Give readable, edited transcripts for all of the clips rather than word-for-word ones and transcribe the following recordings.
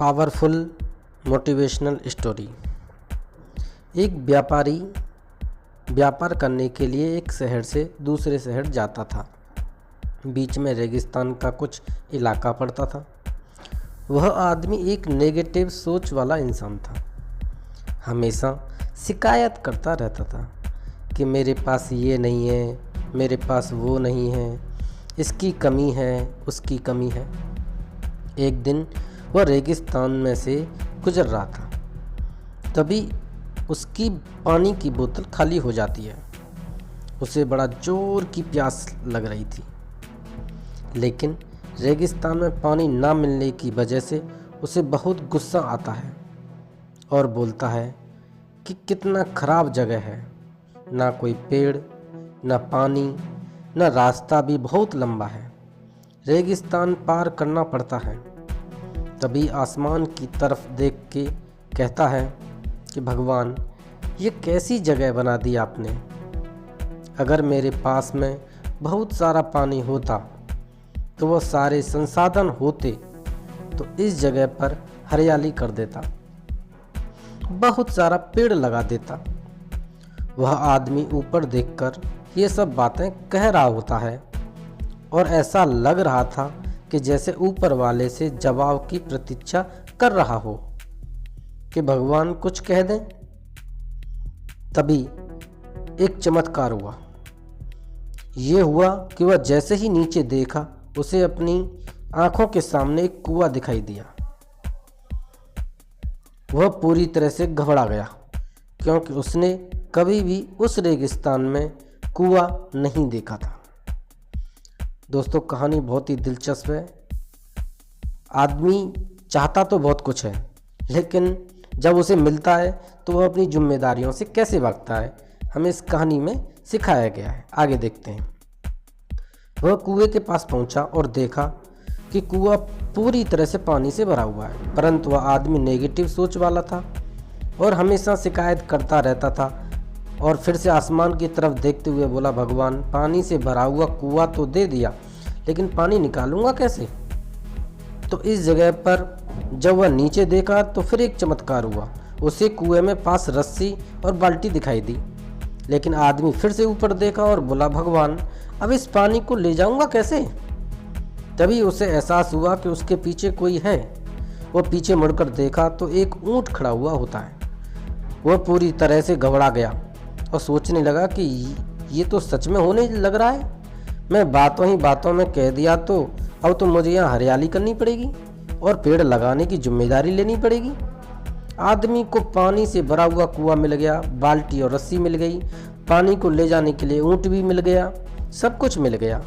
Powerful motivational story. एक व्यापारी व्यापार करने के लिए एक शहर से दूसरे शहर जाता था। बीच में रेगिस्तान का कुछ इलाका पड़ता था। वह आदमी एक नेगेटिव सोच वाला इंसान था। हमेशा शिकायत करता रहता था कि मेरे पास ये नहीं है, मेरे पास वो नहीं है, इसकी कमी है, उसकी कमी है। एक दिन वह रेगिस्तान में से गुजर रहा था। तभी उसकी पानी की बोतल खाली हो जाती है। उसे बड़ा जोर की प्यास लग रही थी, लेकिन रेगिस्तान में पानी ना मिलने की वजह से उसे बहुत गुस्सा आता है और बोलता है कि कितना खराब जगह है, ना कोई पेड़, ना पानी, ना रास्ता भी बहुत लंबा है। रेगिस्तान पार करना पड़ता है। तभी आसमान की तरफ देख के कहता है कि भगवान, ये कैसी जगह बना दी आपने। अगर मेरे पास में बहुत सारा पानी होता तो वह सारे संसाधन होते तो इस जगह पर हरियाली कर देता, बहुत सारा पेड़ लगा देता। वह आदमी ऊपर देखकर ये सब बातें कह रहा होता है और ऐसा लग रहा था कि जैसे ऊपर वाले से जवाब की प्रतीक्षा कर रहा हो कि भगवान कुछ कह दें। तभी एक चमत्कार हुआ। ये हुआ कि वह जैसे ही नीचे देखा, उसे अपनी आंखों के सामने एक कुआं दिखाई दिया। वह पूरी तरह से घबरा गया, क्योंकि उसने कभी भी उस रेगिस्तान में कुआं नहीं देखा था। दोस्तों, कहानी बहुत ही दिलचस्प है। आदमी चाहता तो बहुत कुछ है, लेकिन जब उसे मिलता है तो वह अपनी जिम्मेदारियों से कैसे भागता है, हमें इस कहानी में सिखाया गया है। आगे देखते हैं। वह कुएं के पास पहुंचा और देखा कि कुआं पूरी तरह से पानी से भरा हुआ है, परंतु वह आदमी नेगेटिव सोच वाला था और हमेशा शिकायत करता रहता था। और फिर से आसमान की तरफ देखते हुए बोला, भगवान, पानी से भरा हुआ कुआं तो दे दिया, लेकिन पानी निकालूंगा कैसे। तो इस जगह पर जब वह नीचे देखा तो फिर एक चमत्कार हुआ। उसे कुएं में पास रस्सी और बाल्टी दिखाई दी, लेकिन आदमी फिर से ऊपर देखा और बोला, भगवान, अब इस पानी को ले जाऊंगा कैसे। तभी उसे एहसास हुआ कि उसके पीछे कोई है। वह पीछे मुड़कर देखा तो एक ऊंट खड़ा हुआ होता है। वह पूरी तरह से घबरा गया और सोचने लगा कि ये तो सच में होने लग रहा है। मैं बातों ही बातों में कह दिया तो अब तो मुझे यहाँ हरियाली करनी पड़ेगी और पेड़ लगाने की जिम्मेदारी लेनी पड़ेगी। आदमी को पानी से भरा हुआ कुआं मिल गया, बाल्टी और रस्सी मिल गई, पानी को ले जाने के लिए ऊंट भी मिल गया, सब कुछ मिल गया।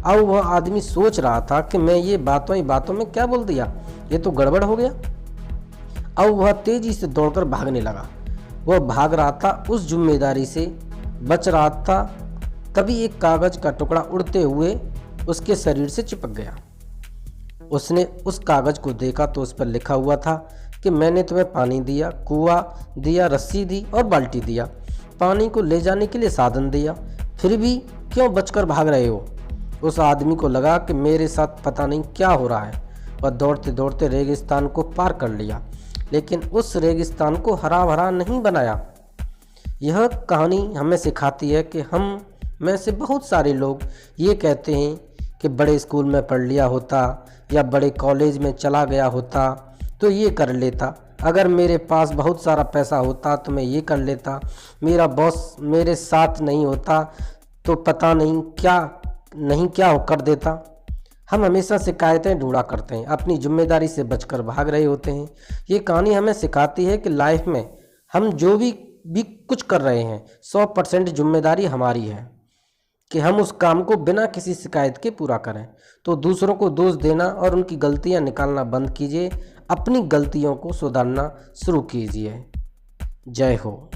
अब वह आदमी सोच रहा था कि मैं ये बातों ही बातों में क्या बोल दिया, ये तो गड़बड़ हो गया। अब वह तेजी से दौड़कर भागने लगा। वह भाग रहा था, उस जिम्मेदारी से बच रहा था। तभी एक कागज का टुकड़ा उड़ते हुए उसके शरीर से चिपक गया। उसने उस कागज को देखा तो उस पर लिखा हुआ था कि मैंने तुम्हें पानी दिया, कुआं दिया, रस्सी दी और बाल्टी दिया, पानी को ले जाने के लिए साधन दिया, फिर भी क्यों बचकर भाग रहे हो। उस आदमी को लगा कि मेरे साथ पता नहीं क्या हो रहा है। वह दौड़ते दौड़ते रेगिस्तान को पार कर लिया, लेकिन उस रेगिस्तान को हरा भरा नहीं बनाया। यह कहानी हमें सिखाती है कि हम में से बहुत सारे लोग ये कहते हैं कि बड़े स्कूल में पढ़ लिया होता या बड़े कॉलेज में चला गया होता तो ये कर लेता, अगर मेरे पास बहुत सारा पैसा होता तो मैं ये कर लेता, मेरा बॉस मेरे साथ नहीं होता तो पता नहीं क्या हो कर देता। हम हमेशा शिकायतें ढूंढा करते हैं, अपनी जिम्मेदारी से बचकर भाग रहे होते हैं। ये कहानी हमें सिखाती है कि लाइफ में हम जो भी कुछ कर रहे हैं 100% जिम्मेदारी हमारी है कि हम उस काम को बिना किसी शिकायत के पूरा करें। तो दूसरों को दोष देना और उनकी गलतियां निकालना बंद कीजिए, अपनी गलतियों को सुधारना शुरू कीजिए। जय हो।